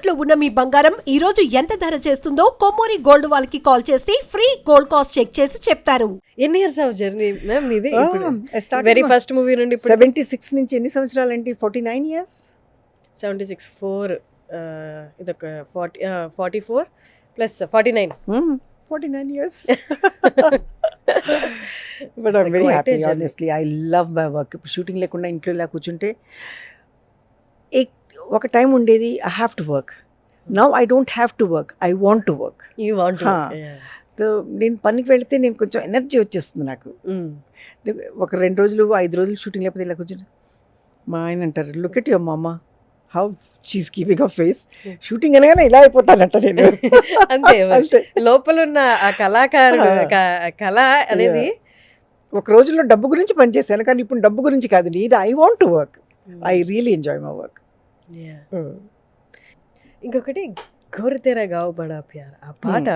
తాకట్టులో ఉన్న మీ బంగారం ఈ రోజు ఎంత ధర చేస్తుందో కొమ్మూరి గోల్డ్ వాళ్ళకి కాల్ చేస్తే ఫ్రీ గోల్డ్ కాస్ట్ చెక్ చేసి చెప్తారు. ఎన్ని ఇయర్స్ ఆఫ్ జర్నీ మ్యామ్ ఇది? వెరీ ఫస్ట్ మూవీ నుండి 76 నుంచి ఎన్ని సంవత్సరాలు ఏంటి? 49 years. 76 4 ఇదొక 44 plus 49 49 years. But I'm very happy, honestly. I love my work. ఇప్పుడు షూటింగ్ లేకుండా ఇంట్లో ఇలా కూర్చుంటే ఒక టైం ఉండేది, I have to work. Now I don't have to work, I want to work. You want to. నేను పనికి వెళితే నేను కొంచెం ఎనర్జీ వచ్చేస్తుంది నాకు. ఒక 2 రోజులు 5 రోజులు షూటింగ్ లేకపోతే ఇలా కూర్చుంటే మా ఆయన అంటారు, లుక్ ఎట్ యువర్ మమ్మ how she's keeping a face. Shooting అనగానే ఇలా అయిపోతానంట నేను. అంతే లోపల ఉన్న ఆ కళాకారుడు కళ అనేది. ఒక రోజుల్లో డబ్బు గురించి పనిచేశాను, కానీ ఇప్పుడు డబ్బు గురించి కాదు, నేను I want to work. I really enjoy my work. ఇంకొకటి ఘోర్ తేరా గావ్ బడా ప్యార్, ఆ పాట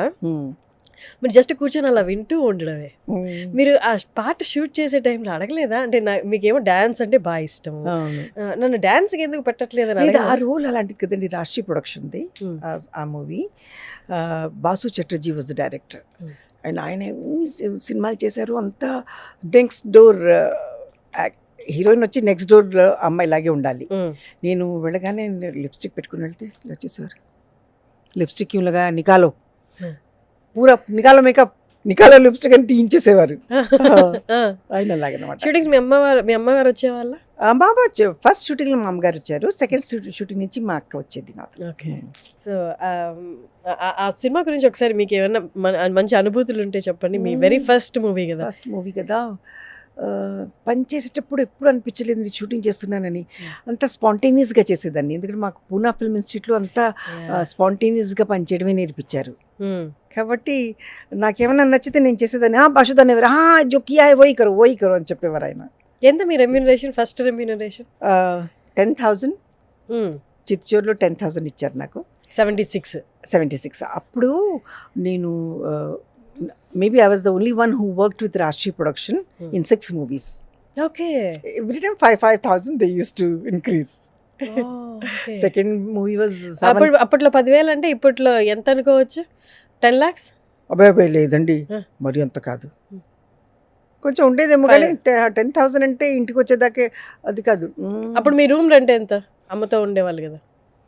మీరు జస్ట్ కూర్చొని అలా వింటూ ఉండడమే. మీరు ఆ పాట షూట్ చేసే టైంలో అడగలేదా? అంటే మీకేమో డాన్స్ అంటే బాగా ఇష్టం, నన్ను డాన్స్కి ఎందుకు పెట్టట్లేదు? ఆ రోల్ అలాంటిది కదండి, రాష్ట్రీయ ప్రొడక్షన్ది ఆ movie. Boss Chatterjee was the director and ఆయన ఎన్ని సినిమాలు చేశారు. అంతా నెక్స్ట్ డోర్ హీరోయిన్ వచ్చి నెక్స్ట్ డోర్ అమ్మాయి లాగే ఉండాలి. నేను వెళ్ళగానే లిప్స్టిక్ పెట్టుకుని వెళ్తే ఇలా చూసేవారు, లిప్స్టిక్ ఇలాగా నికాలో పూరా నికాలో మేకప్ నికాలో లిప్స్టిక్ అని తీయించేసేవారు. ఆయన అలాగనమాట. షూటింగ్స్ మీ అమ్మగారు వచ్చేవాళ్ళ? బాబా ఫస్ట్ షూటింగ్లో మా అమ్మగారు వచ్చారు, సెకండ్ షూటింగ్ నుంచి మా అక్క వచ్చేది నాకు. ఓకే. సో ఆ సినిమా గురించి ఒకసారి మీకు ఏమైనా మంచి అనుభూతులు ఉంటే చెప్పండి. మీ వెరీ ఫస్ట్ మూవీ కదా. ఫస్ట్ మూవీ కదా, పని చేసేటప్పుడు ఎప్పుడు అనిపించలేదు నేను షూటింగ్ చేస్తున్నానని. అంతా స్పాంటేనియస్గా చేసేదాన్ని, ఎందుకంటే మాకు పూనా ఫిల్మ్ ఇన్స్టిట్యూట్లో అంతా స్పాంటేనియస్గా పనిచేయడమే నేర్పించారు. కాబట్టి నాకేమైనా నచ్చితే నేను చేసేదాన్ని. బాషుదాన్ని ఎవరు జో కియా హై వోయి కరో అని చెప్పేవారు ఆయన. ఎంత మీ రెమ్యూనరేషన్? First remuneration 10,000. చిత్తూరులో 10,000 ఇచ్చారు నాకు. 76. అప్పుడు నేను maybe I was the only one who worked with Rashtriya production in 6 movies. Okay. Every time 5,000 they used to increase. Okay. Second movie was అప్పట్లో 10,000 అంటే ఇప్పట్లో ఎంత అనుకోవచ్చు? 10 lakhs? అబ్బాయి లేదండి, మరి అంత కాదు, కొంచెం ఉండేదేమో, కానీ 10,000 అంటే ఇంటికి వచ్చేదాకే అది కాదు. అప్పుడు మీ రూమ్ రెంట్ ఎంత? అమ్మతో ఉండేవాళ్ళు కదా.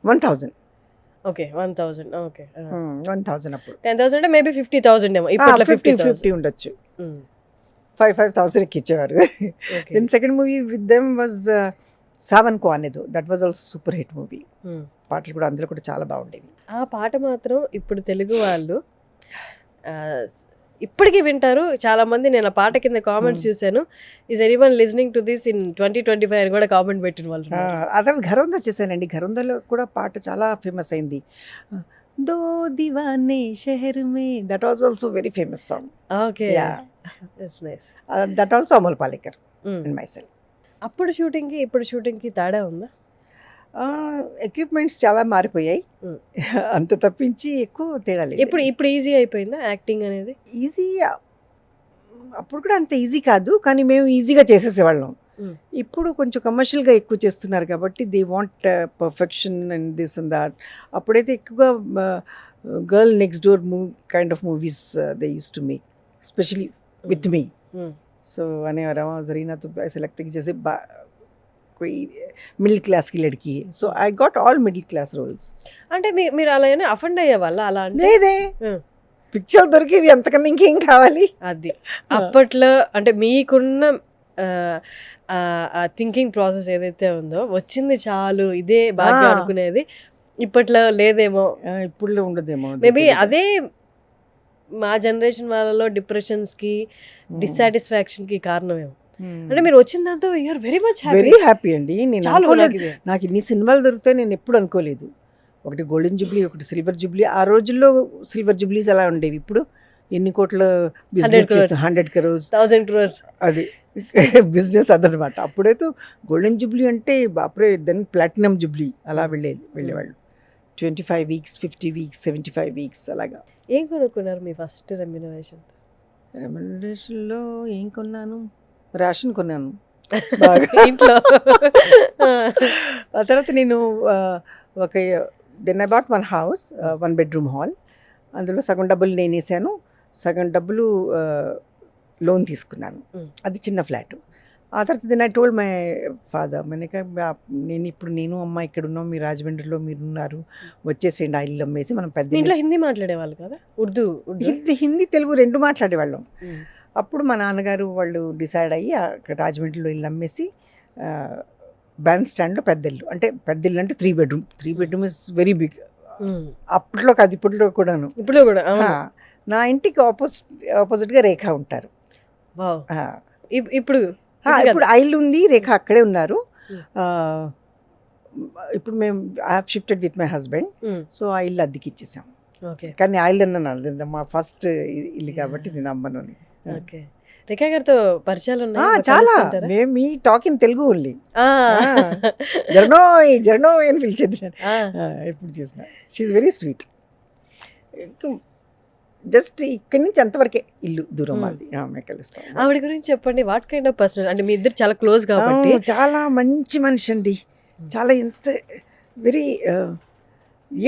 1,000. ఓకే, 1,000. ఓకే, 1,000. అప్పుడు 10,000 అంటే మేబీ 50,000 ఏమో. ఇప్పట్లో 50 ఉండొచ్చు. 5,000 ఇచ్చేవారు. Then second movie with them was Saawan Ko అనేదో, that was also super hit movie. పాటలు కూడా అందులో కూడా చాలా బాగుండేవి. ఆ పాట మాత్రం ఇప్పుడు తెలుగు వాళ్ళు ఇప్పటికీ వింటారు చాలా మంది. నేను ఆ పాట కింద కామెంట్స్ చూశాను, is anyone listening to this in 2025 అని కూడా కామెంట్ పెట్టిన వాళ్ళు. అదే ఘరోందా చేశానండి, ఘరోందాలో కూడా పాట చాలా ఫేమస్ అయింది. Do Deewane Shahar Mein, that was also very famous song. Okay, that's nice. That also Amol Palekar and myself. అప్పుడు షూటింగ్కి ఇప్పుడు షూటింగ్కి తేడా ఉందా? ఎక్విప్మెంట్స్ చాలా మారిపోయాయి, అంత తప్పించి ఎక్కువ తేడా లేదు. ఇప్పుడు ఈజీ అయిపోయిందా యాక్టింగ్ అనేది? ఈజీ అప్పుడు కూడా అంత ఈజీ కాదు, కానీ మేము ఈజీగా చేసేసేవాళ్ళం. ఇప్పుడు కొంచెం కమర్షియల్గా ఎక్కువ చేస్తున్నారు కాబట్టి they want perfection and this and that. అప్పుడైతే ఎక్కువగా girl next door kind of movies they use to make, especially with me. So అనేవారు జరీనా తో ऐसे लगता कि जैसे कोई మిడిల్ క్లాస్కి లడ్కి. So I got all middle class roles. అంటే మీరు అలా అఫెండ్ అయ్యే వాళ్ళ? అలా లేదే, పిక్చర్ దొరికేవి, అంతకన్నా ఇంకేం కావాలి. అది అప్పట్లో అంటే మీకున్న థింకింగ్ ప్రాసెస్ ఏదైతే ఉందో, వచ్చింది చాలు ఇదే బాగా అనుకునేది, ఇప్పట్లో లేదేమో, ఇప్పుడులో ఉండదేమో. మేబీ అదే మా జనరేషన్ వాళ్ళలో డిప్రెషన్స్కి డిస్సాటిస్ఫాక్షన్కి కారణమేమో. అంటే మీరు వచ్చిన దాంతో you are very much very happy అండి. నేను నాకు ఇన్ని సినిమాలు దొరుకుతాయి నేను ఎప్పుడు అనుకోలేదు. ఒకటి గోల్డెన్ జూబ్లీ, ఒకటి సిల్వర్ జూబ్లీ. ఆ రోజుల్లో సిల్వర్ జూబ్లీస్ అలా ఉండేవి. ఇప్పుడు ఎన్ని కోట్ల బిజినెస్ 100 crores 1000 crores అది బిజినెస్ అదనమాట. అప్పుడైతే గోల్డెన్ జూబ్లీ అంటే బాప్రే, దెన్ ప్లాటినం జూబ్లీ అలా వెళ్ళేవాళ్ళు. 25 weeks, 50 weeks, 75 weeks అలాగా. ఏం కొనుక్కున్నారు మీ ఫస్ట్ రెమ్యూనరేషన్? రెమ్యూనరేషన్లో ఏం కొన్నాను? రేషన్ కొన్నాను బాగా ఇంట్లో. ఆ తర్వాత నేను ఒక then I bought one house 1 bedroom hall. అందులో సగం డబ్బులు నేను వేసాను, సగం డబ్బులు లోన్ తీసుకున్నాను. అది చిన్న ఫ్లాట్. ఆ తర్వాత then I told my father, నేను అమ్మ ఇక్కడ ఉన్నాం, మీ రాజమండ్రిలో మీరు ఉన్నారు, వచ్చేసేయండి ఆ ఇల్లు అమ్మేసి మనం పెద్ద ఇంట్లో హిందీ మాట్లాడేవాళ్ళు కదా, ఉర్దూ హిందీ తెలుగు 2 మాట్లాడేవాళ్ళం. అప్పుడు మా నాన్నగారు వాళ్ళు డిసైడ్ అయ్యి అక్కడ రాజమండ్రిలో ఇల్లు అమ్మేసి బ్యాండ్ స్టాండ్లో పెద్ద ఇల్లు అంటే 3 bedroom. 3 bedroom is very big. అప్పట్లో కాదు, ఇప్పట్లో కూడాను. ఇప్పుడు కూడా నా ఇంటికి ఆపోజిట్గా రేఖ ఉంటారు. ఇప్పుడు ఇప్పుడు ఆ ఇల్లు ఉంది, రేఖ అక్కడే ఉన్నారు. ఇప్పుడు మేము I have shifted with my husband, so ఆ ఇల్లు అద్దెకి ఇచ్చేసాం. కానీ ఆ ఇల్లు అన్నాను మా ఫస్ట్ ఇల్లు కాబట్టి నేను అమ్మను. ఓకే. రేఖా గారితో పరిచయాలు ఉన్నాయి చాలా. మేము మీ టాక్ ఇన్ తెలుగు ఓన్లీ. జర్నోయ్ జర్నోయ్ అని పిలిచేది ఎప్పుడు చూసిన. She very sweet. జస్ట్ ఇక్కడి నుంచి అంతవరకే ఇల్లు దూరం అది. ఆమె కలుస్తాం. ఆవిడ గురించి చెప్పండి. వాట్ కైండ్ ఆఫ్ పర్సన్ అంటే మీ ఇద్దరు చాలా క్లోజ్ కాబట్టి. చాలా మంచి మనిషి అండి. చాలా ఎంత వెరీ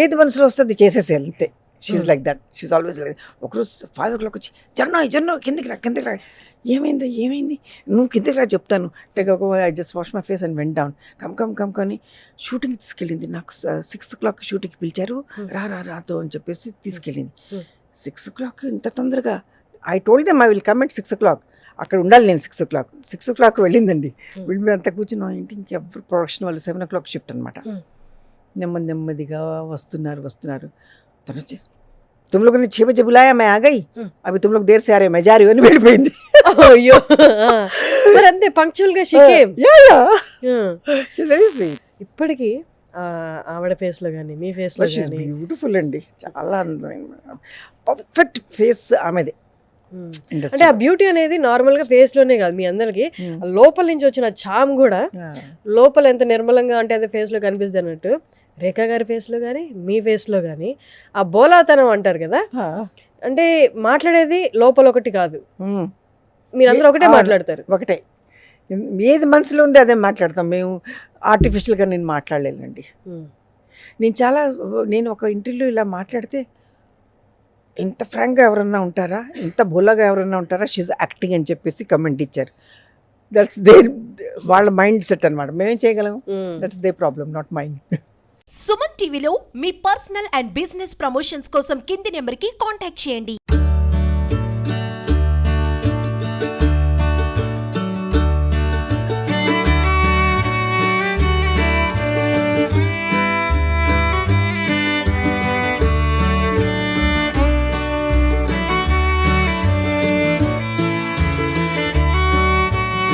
ఏది మనసులో వస్తుంది చేసేసేయాలి అంతే. She like that. She always like. ఒకరోజు 5 o'clock వచ్చి జర్నో కిందకి రా. ఏమైంది నువ్వు కిందకి రా చెప్తాను. I just wash my face and went down. Come కానీ షూటింగ్ తీసుకెళ్ళింది. నాకు 6 o'clock షూటింగ్కి పిలిచారు, రాతో అని చెప్పేసి తీసుకెళ్ళింది. 6 o'clock ఇంత తొందరగా? I told them I will come at 6 o'clock. అక్కడ ఉండాలి నేను 6 o'clock. 6 o'clock వెళ్ళిందండి. వెళ్ళి మేము అంతా కూర్చున్నాం. ఇంటి ఇంకెవ్వరు ప్రొడక్షన్ వాళ్ళు 7 o'clock షిఫ్ట్ అనమాట. నెమ్మదిగా వస్తున్నారు. తను వచ్చేసి तुम लोगों ने 6 बजे बुलाया, मैं आ गई, अभी तुम लोग देर से आ रहे, मैं जा रही हूँ అని వెళ్ళిపోయింది. అయ్యో, మరి అంతే పంక్చువల్ గా she came. She very sweet. ఇప్పటికీ ఆవిడ ఫేస్ లో కానీ మీ ఫేస్ లో కానీ బ్యూటిఫుల్ అండి. చాలా అందమైన పర్ఫెక్ట్ ఫేస్ ఆమెది. అంటే ఆ బ్యూటీ అనేది నార్మల్ గా ఫేస్ లోనే కాదు, మీ అందరికి లోపల నుంచి వచ్చిన చామ్ కూడా లోపల ఎంత నిర్మలంగా అంటే అదే ఫేస్ లో కనిపిస్తుంది అన్నట్టు. రేఖా గారి ఫేస్ లో కానీ మీ ఫేస్ లో కానీ ఆ బోలాతనం అంటారు కదా, అంటే మాట్లాడేది లోపల ఒకటి కాదు, మీరందరూ ఒకటే మాట్లాడతారు. ఒకటే, ఏది మనసులో ఉంది అదే మాట్లాడతాం మేము. ఆర్టిఫిషియల్గా నేను మాట్లాడలేనండి. నేను ఒక ఇంటర్వ్యూలో ఇలా మాట్లాడితే ఇంత ఫ్రాంక్గా ఎవరన్నా ఉంటారా, ఇంత బోలాగా ఎవరన్నా ఉంటారా, షీజ్ యాక్టింగ్ అని చెప్పేసి కమెంట్ ఇచ్చారు. దట్స్ దేర్ వాళ్ళ మైండ్ సెట్ అనమాట. మేమేం చేయగలం, that's they problem, not mind. Suman టీవీలో మీ పర్సనల్ అండ్ బిజినెస్ ప్రమోషన్స్ కోసం కింది నెంబర్కి కాంటాక్ట్ చేయండి.